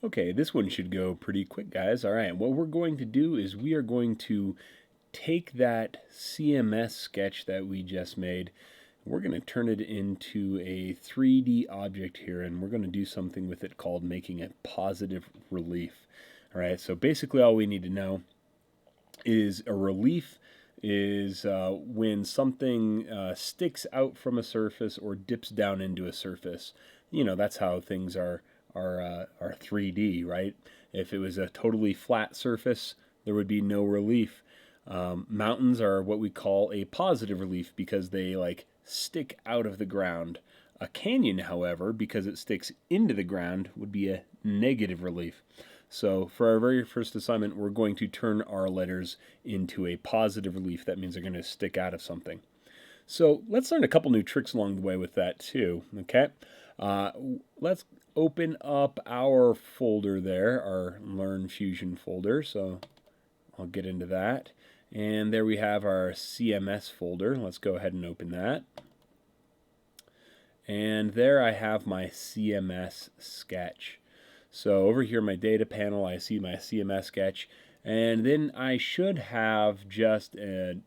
Okay, this one should go pretty quick, guys. All right, what we're going to do is we are going to take that CMS sketch that we just made. We're going to turn it into a 3D object here, and we're going to do something with it called making a positive relief. All right, so basically all we need to know is a relief is when something sticks out from a surface or dips down into a surface. You know, that's how things are 3D, right? If it was a totally flat surface, there would be no relief. Mountains are what we call a positive relief because they like stick out of the ground. A canyon, however, because it sticks into the ground, would be a negative relief. So for our very first assignment, we're going to turn our letters into a positive relief. That means they're going to stick out of something. So let's learn a couple new tricks along the way with that too, okay? Let's open up our folder there, our Learn Fusion folder. So I'll get into that. And there we have our CMS folder. Let's go ahead and open that. And there I have my CMS sketch. So over here in my data panel, I see my CMS sketch. And then I should have just a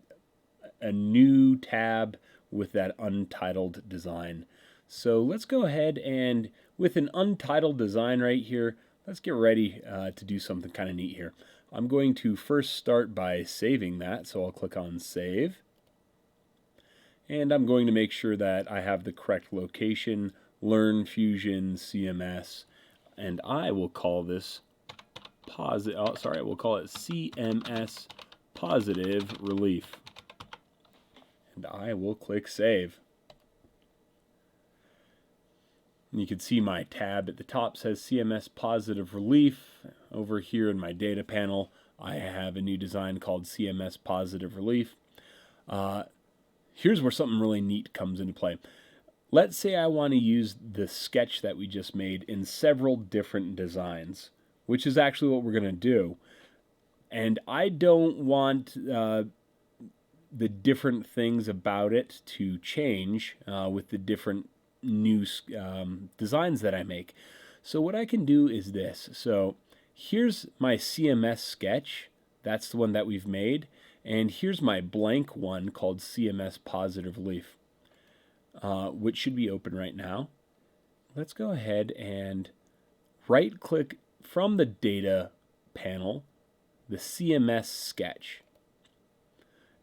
new tab with that untitled design. So let's go ahead and with an untitled design right here, let's get ready to do something kind of neat here. I'm going to first start by saving that, so I'll click on Save. And I'm going to make sure that I have the correct location, Learn Fusion CMS, and I will call this we'll call it CMS Positive Relief. And I will click Save. And you can see my tab at the top says CMS Positive Relief. Over here in my data panel, I have a new design called CMS Positive Relief. Here's where something really neat comes into play. Let's say I want to use the sketch that we just made in several different designs, which is actually what we're going to do. And I don't want the different things about it to change with the different new designs that I make. So what I can do is this. So here's my CMS sketch. That's the one that we've made. And here's my blank one called CMS Positive Relief, which should be open right now. Let's go ahead and right click from the data panel, the CMS sketch.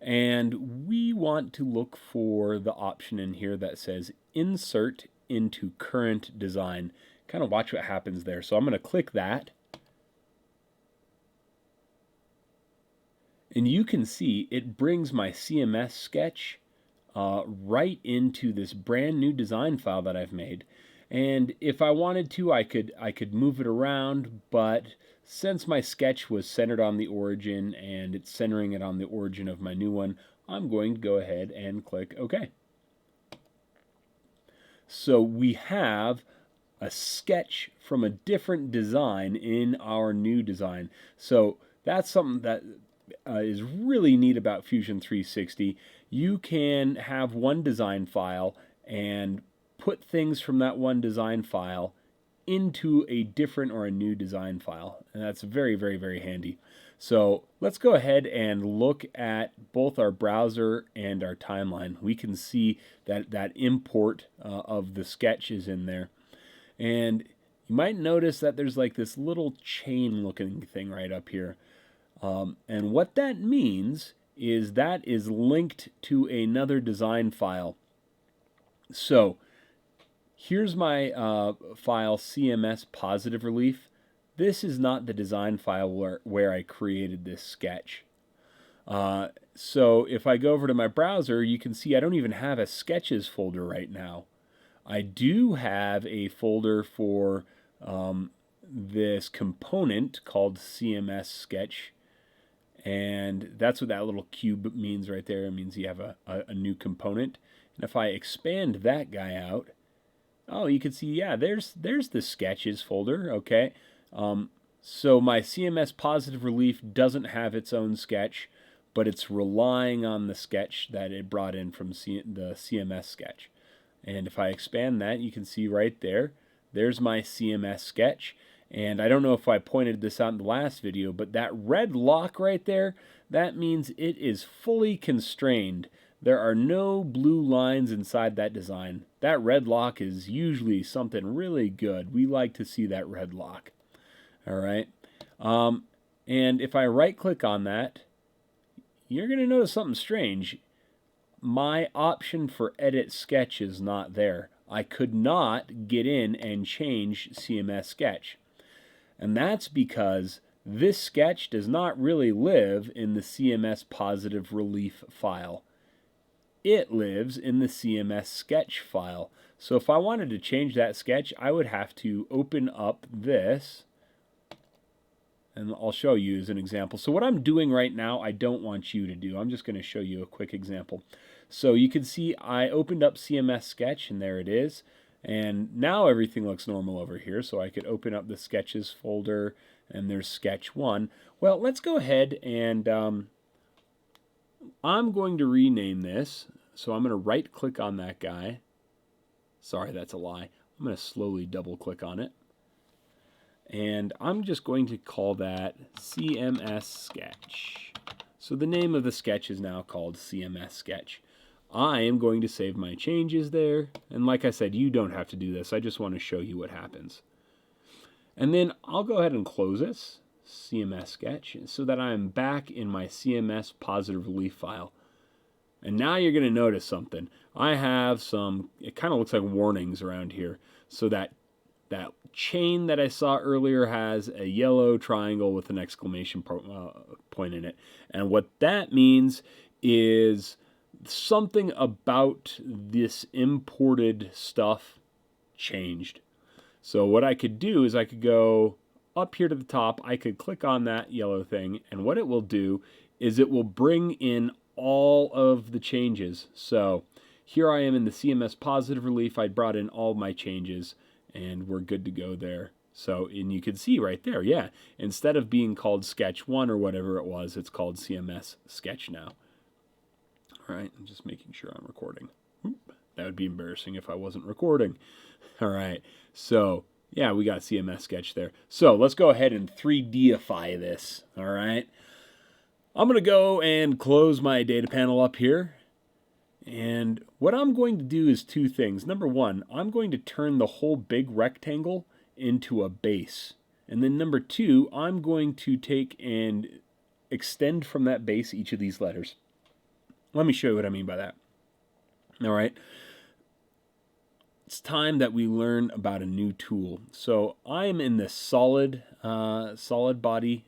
And we want to look for the option in here that says Insert into Current Design. Kind of watch what happens there. So I'm going to click that. And you can see it brings my CMS sketch right into this brand new design file that I've made. And if I wanted to, I could move it around, but since my sketch was centered on the origin and it's centering it on the origin of my new one, I'm going to go ahead and click OK. So we have a sketch from a different design in our new design. So that's something that is really neat about Fusion 360. You can have one design file and put things from that one design file into a different or a new design file. And that's very, very, very handy. So let's go ahead and look at both our browser and our timeline. We can see that that import of the sketch is in there. And you might notice that there's like this little chain looking thing right up here. And what that means is that is linked to another design file. So here's my file CMS Positive Relief. This is not the design file where I created this sketch. So if I go over to my browser, you can see I don't even have a sketches folder right now. I do have a folder for this component called CMS Sketch. And that's what that little cube means right there. It means you have a new component. And if I expand that guy out, oh, you can see, yeah, there's the sketches folder, okay? So my CMS Positive Relief doesn't have its own sketch, but it's relying on the sketch that it brought in from the CMS sketch. And if I expand that, you can see right there, there's my CMS sketch. And I don't know if I pointed this out in the last video, but that red lock right there, that means it is fully constrained. There are no blue lines inside that design. That red lock is usually something really good. We like to see that red lock. All right. And if I right click on that, you're going to notice something strange. My option for edit sketch is not there. I could not get in and change CMS sketch. And that's because this sketch does not really live in the CMS positive relief file. It lives in the CMS sketch file. So if I wanted to change that sketch, I would have to open up this, and I'll show you as an example. So what I'm doing right now, I don't want you to do. I'm just going to show you a quick example. So you can see I opened up CMS sketch, and there it is. And now everything looks normal over here, so I could open up the sketches folder, and there's sketch 1. Well, let's go ahead and I'm going to rename this. So I'm going to right click on that guy. Sorry, that's a lie. I'm going to slowly double click on it. And I'm just going to call that CMS sketch. So the name of the sketch is now called CMS sketch. I am going to save my changes there. And like I said, you don't have to do this. I just want to show you what happens. And then I'll go ahead and close this CMS sketch so that I'm back in my CMS positive relief file. And now you're going to notice something. I have some, it kind of looks like warnings around here. So that chain that I saw earlier has a yellow triangle with an exclamation point in it. And what that means is something about this imported stuff changed. So what I could do is I could go up here to the top, I could click on that yellow thing, and what it will do is it will bring in all of the changes. So here I am in the CMS positive relief. I brought in all my changes, and we're good to go there. So, and you can see right there, yeah, instead of being called sketch 1 or whatever it was, it's called CMS sketch now. All right, I'm just making sure I'm recording. That would be embarrassing if I wasn't recording. All right, so yeah, we got CMS sketch there. So let's go ahead and 3Dify this. All right, I'm going to go and close my data panel up here. And what I'm going to do is two things. Number one, I'm going to turn the whole big rectangle into a base. And then number two, I'm going to take and extend from that base each of these letters. Let me show you what I mean by that. All right. It's time that we learn about a new tool. So I'm in this solid body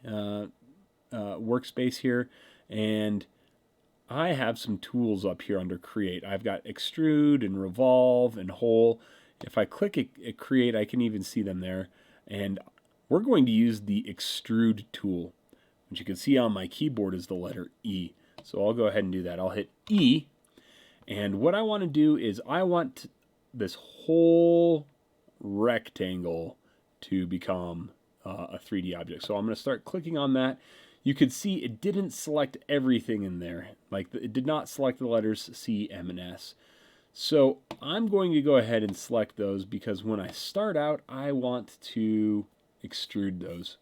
workspace here, and I have some tools up here under Create. I've got Extrude and Revolve and Hole. If I click at Create, I can even see them there. And we're going to use the Extrude tool, which you can see on my keyboard is the letter E. So I'll go ahead and do that. I'll hit E. And what I want to do is I want this whole rectangle to become a 3D object. So I'm going to start clicking on that. You could see it didn't select everything in there. Like it did not select the letters C, M, and S. So I'm going to go ahead and select those because when I start out, I want to extrude those.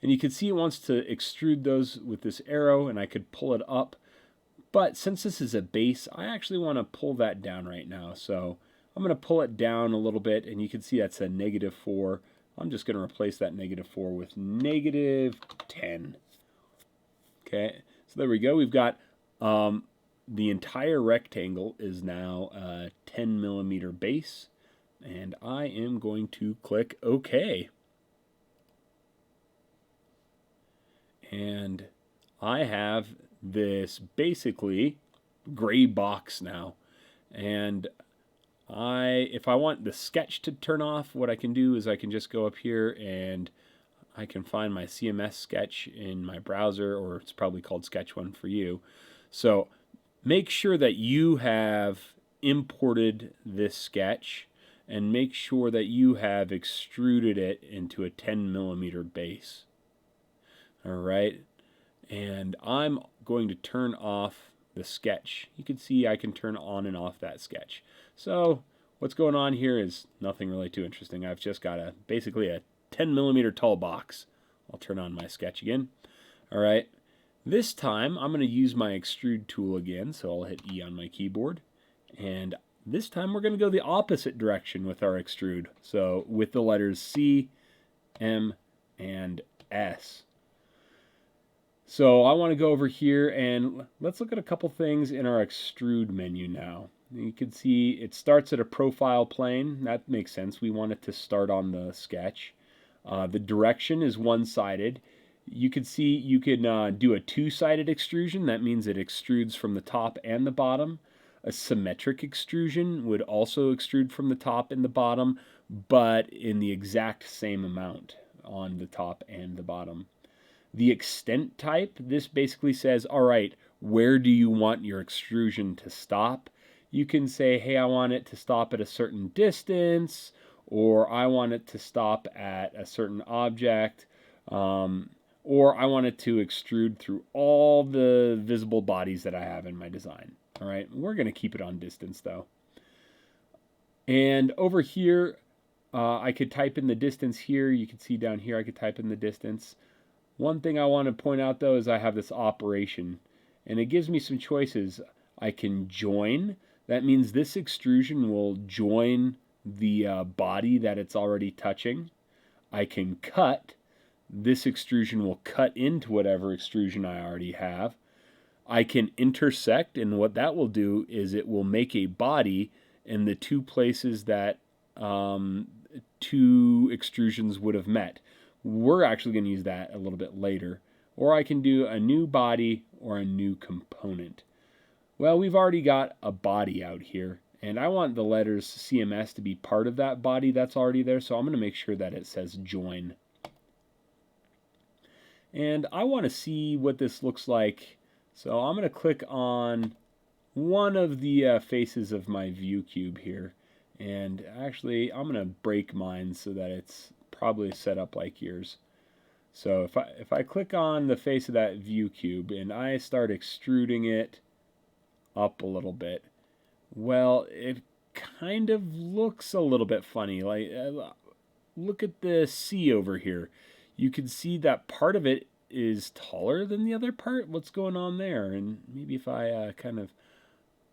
And you can see it wants to extrude those with this arrow, and I could pull it up. But since this is a base, I actually want to pull that down right now. So I'm going to pull it down a little bit, and you can see that's a -4. I'm just going to replace that -4 with -10. Okay, so there we go. We've got the entire rectangle is now a 10 millimeter base, and I am going to click OK. And I have this basically gray box now. And if I want the sketch to turn off, what I can do is I can just go up here and I can find my CMS sketch in my browser, or it's probably called Sketch 1 for you. So make sure that you have imported this sketch and make sure that you have extruded it into a 10 millimeter base. All right, and I'm going to turn off the sketch. You can see I can turn on and off that sketch. So what's going on here is nothing really too interesting. I've just got basically a 10 millimeter tall box. I'll turn on my sketch again. All right. This time I'm going to use my extrude tool again, so I'll hit E on my keyboard. And this time we're going to go the opposite direction with our extrude. So with the letters C, M, and S. So I want to go over here and let's look at a couple things in our extrude menu now. You can see it starts at a profile plane. That makes sense. We want it to start on the sketch. The direction is one-sided. You can see you can do a two-sided extrusion. That means it extrudes from the top and the bottom. A symmetric extrusion would also extrude from the top and the bottom, but in the exact same amount on the top and the bottom. The extent type, this basically says, all right, where do you want your extrusion to stop? You can say, hey, I want it to stop at a certain distance, or I want it to stop at a certain object, or I want it to extrude through all the visible bodies that I have in my design. All right, we're going to keep it on distance though. And over here, I could type in the distance here. You can see down here, I could type in the distance. One thing I want to point out though is I have this operation, and it gives me some choices. I can join. That means this extrusion will join the body that it's already touching. I can cut. This extrusion will cut into whatever extrusion I already have. I can intersect, and what that will do is it will make a body in the two places that two extrusions would have met. We're actually going to use that a little bit later. Or I can do a new body or a new component. Well, we've already got a body out here, and I want the letters CMS to be part of that body that's already there, so I'm going to make sure that it says join. And I want to see what this looks like, so I'm going to click on one of the faces of my view cube here. And actually, I'm going to break mine so that it's probably set up like yours. So if I click on the face of that view cube and I start extruding it up a little bit, well, it kind of looks a little bit funny. Like, look at the C over here. You can see that part of it is taller than the other part. What's going on there? And maybe if I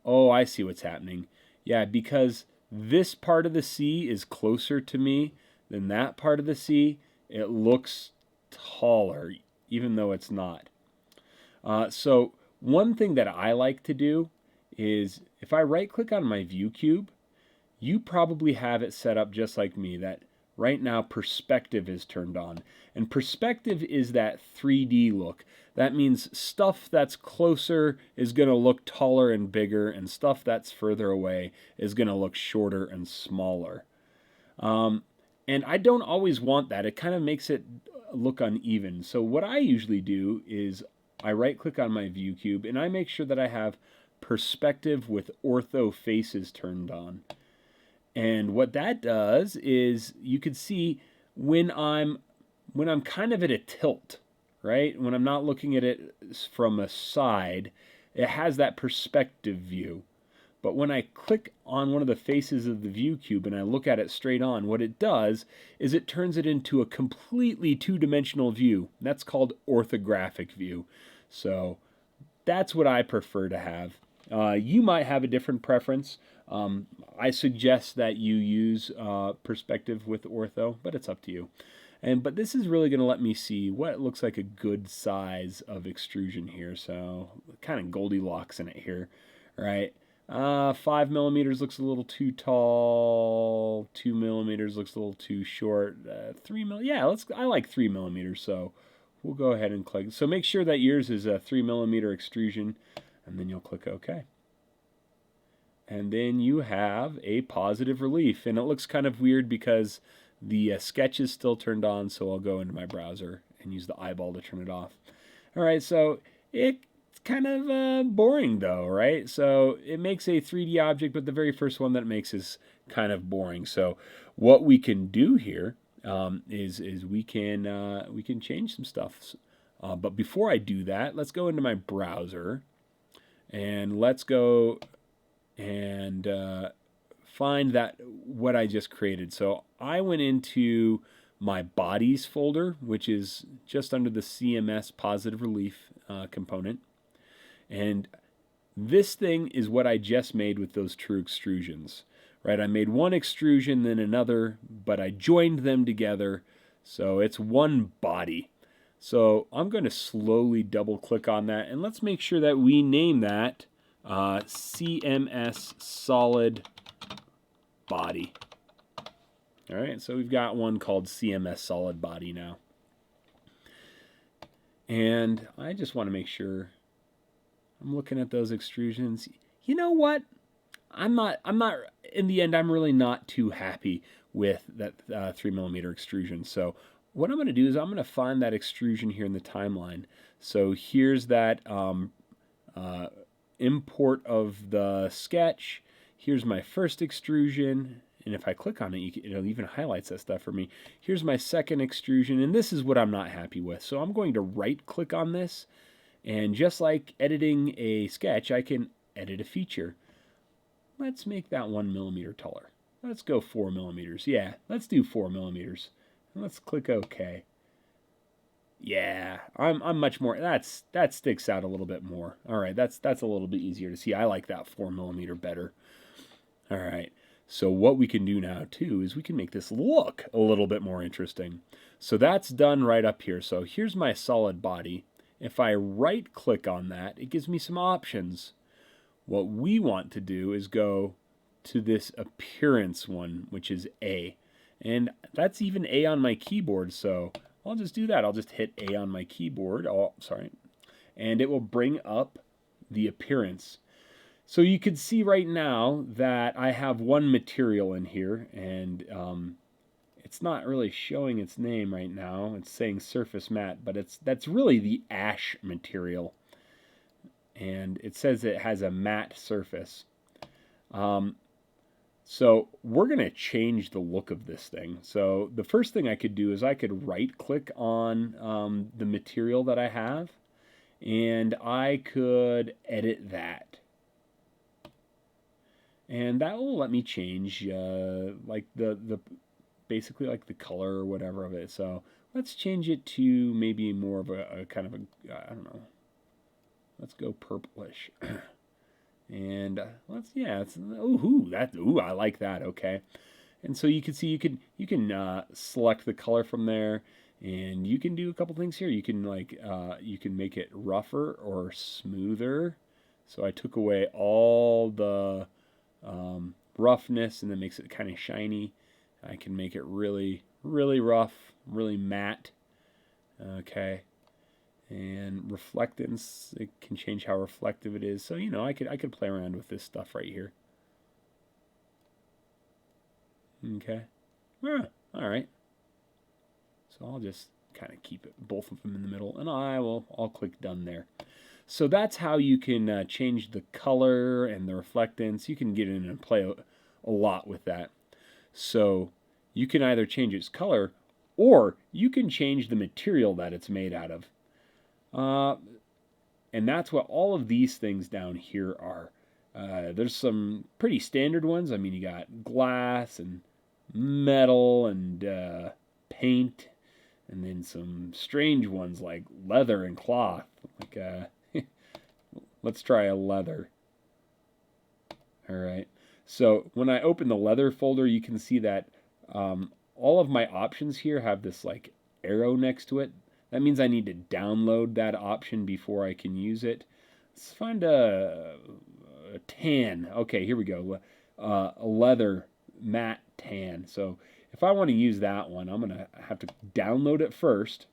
oh, I see what's happening. Yeah, because this part of the C is closer to me than that part of the C, it looks taller, even though it's not. So one thing that I like to do is if I right click on my view cube, you probably have it set up just like me, that right now perspective is turned on. And perspective is that 3D look. That means stuff that's closer is going to look taller and bigger, and stuff that's further away is going to look shorter and smaller. And I don't always want that. It kind of makes it look uneven. So what I usually do is I right click on my view cube and I make sure that I have perspective with ortho faces turned on. And what that does is you can see when I'm kind of at a tilt, right? When I'm not looking at it from a side, it has that perspective view. But when I click on one of the faces of the view cube and I look at it straight on, what it does is it turns it into a completely two-dimensional view. That's called orthographic view. So that's what I prefer to have. You might have a different preference. I suggest that you use perspective with ortho, but it's up to you. But this is really going to let me see what looks like a good size of extrusion here. So kind of Goldilocks in it here, right? 5 millimeters looks a little too tall. 2 millimeters looks a little too short. 3 yeah, I like 3 millimeters. So we'll go ahead and click. So make sure that yours is a 3 millimeter extrusion, and then you'll click OK. And then you have a positive relief, and it looks kind of weird because the sketch is still turned on. So I'll go into my browser and use the eyeball to turn it off. All right, so it's kind of boring though, right? So it makes a 3D object, but the very first one that it makes is kind of boring. So what we can do here is we can change some stuff. But before I do that, let's go into my browser and let's go and find that what I just created. So I went into my bodies folder, which is just under the CMS positive relief component. And this thing is what I just made with those true extrusions, right? I made one extrusion, then another, but I joined them together, so it's one body. So I'm going to slowly double click on that, and let's make sure that we name that CMS solid body. All right, so we've got one called CMS solid body now. And I just want to make sure I'm looking at those extrusions. You know what? I'm not, in the end, I'm really not too happy with that 3mm extrusion. So what I'm going to do is I'm going to find that extrusion here in the timeline. So here's that import of the sketch. Here's my first extrusion. And if I click on it, it'll even highlights that stuff for me. Here's my second extrusion, and this is what I'm not happy with. So I'm going to right-click on this, and just like editing a sketch, I can edit a feature. Let's make that 1mm taller. Let's go 4mm. Yeah, let's do 4mm. And let's click OK. Yeah, I'm much more. That sticks out a little bit more. All right, that's a little bit easier to see. I like that 4mm better. All right. So what we can do now too is we can make this look a little bit more interesting. So that's done right up here. So here's my solid body. If I right click on that, it gives me some options. What we want to do is go to this appearance one, which is A. And that's even A on my keyboard, so I'll just do that. I'll just hit A on my keyboard. Oh, sorry. And it will bring up the appearance. So you can see right now that I have one material in here, and it's not really showing its name right now. It's saying surface matte, but that's really the ash material. And it says it has a matte surface. So we're going to change the look of this thing. So the first thing I could do is I could right-click on the material that I have, and I could edit that. And that will let me change like the basically like the color or whatever of it. So let's change it to maybe more of a kind of a, I don't know. Let's go purplish. And I like that. Okay. And so you can see you can select the color from there, and you can do a couple things here. You can you can make it rougher or smoother. So I took away all the roughness, and then makes it kind of shiny. I can make it really, really rough, really matte. Okay. And reflectance, it can change how reflective it is. So, you know, I could play around with this stuff right here. Okay. All right. So I'll just kind of keep it, both of them in the middle, and I'll click done there. So that's how you can change the color and the reflectance. You can get in and play a lot with that. So you can either change its color, or you can change the material that it's made out of. And that's what all of these things down here are. There's some pretty standard ones. I mean, you got glass and metal and paint, and then some strange ones like leather and cloth. Like, let's try a leather. All right. So when I open the leather folder, you can see that all of my options here have this like arrow next to it. That means I need to download that option before I can use it. Let's find a tan. Okay, here we go. A leather matte tan. So if I want to use that one, I'm going to have to download it first.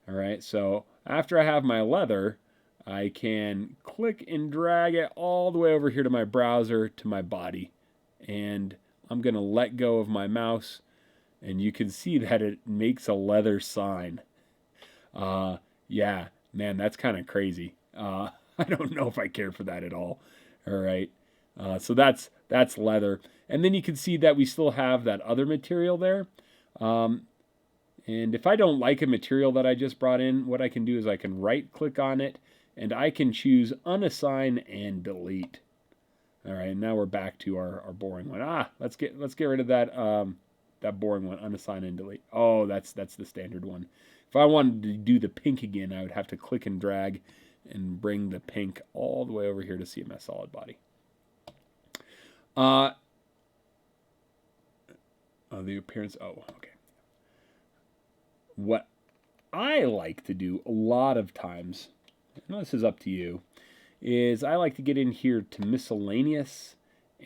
All right, so after I have my leather, I can click and drag it all the way over here to my browser, to my body. And I'm going to let go of my mouse, and you can see that it makes a leather sign. Yeah, man, that's kind of crazy. I don't know if I care for that at all. All right, so that's leather. And then you can see that we still have that other material there. And if I don't like a material that I just brought in, what I can do is I can right-click on it, and I can choose unassign and delete. All right, now we're back to our boring one. Let's get rid of that that boring one, unassign and delete. Oh, that's the standard one. If I wanted to do the pink again, I would have to click and drag and bring the pink all the way over here to CMS solid body. The appearance. Oh, okay. What I like to do a lot of times, and this is up to you, is I like to get in here to miscellaneous,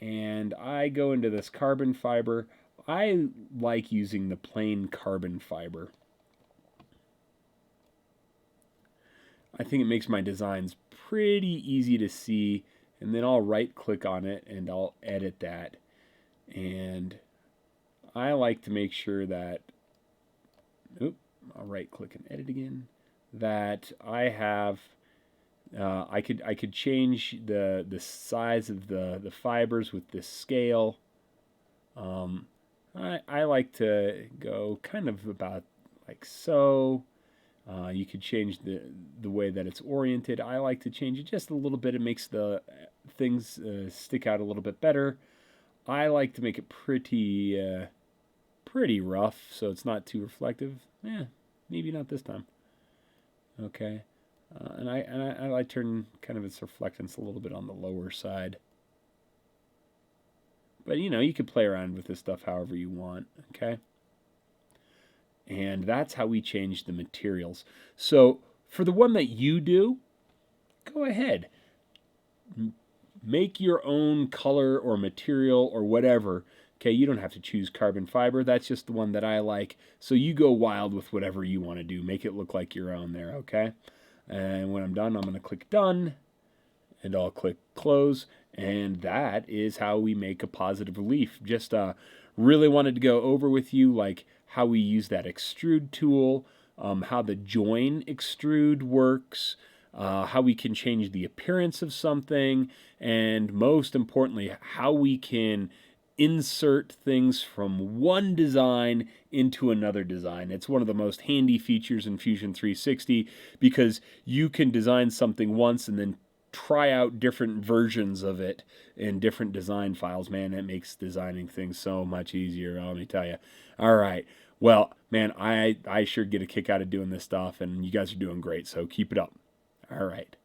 and I go into this carbon fiber. I like using the plain carbon fiber. I think it makes my designs pretty easy to see, and then I'll right click on it and I'll edit that. And I like to make sure that, I'll right click and edit again, that I have, I could change the size of the fibers with this scale. I like to go kind of about like so. You could change the way that it's oriented. I like to change it just a little bit. It makes the things stick out a little bit better. I like to make it pretty rough, so it's not too reflective. Maybe not this time. Okay, and I like turn kind of its reflectance a little bit on the lower side. But you could play around with this stuff however you want. Okay. And that's how we change the materials. So for the one that you do, go ahead. Make your own color or material or whatever. Okay, you don't have to choose carbon fiber. That's just the one that I like. So you go wild with whatever you want to do. Make it look like your own there, okay? And when I'm done, I'm going to click done. And I'll click close. And that is how we make a positive relief. Just really wanted to go over with you like how we use that extrude tool, how the join extrude works, how we can change the appearance of something, and most importantly, how we can insert things from one design into another design. It's one of the most handy features in Fusion 360 because you can design something once and then try out different versions of it in different design files. Man, that makes designing things so much easier, let me tell you. All right. Well, man, I sure get a kick out of doing this stuff, and you guys are doing great, so keep it up. All right.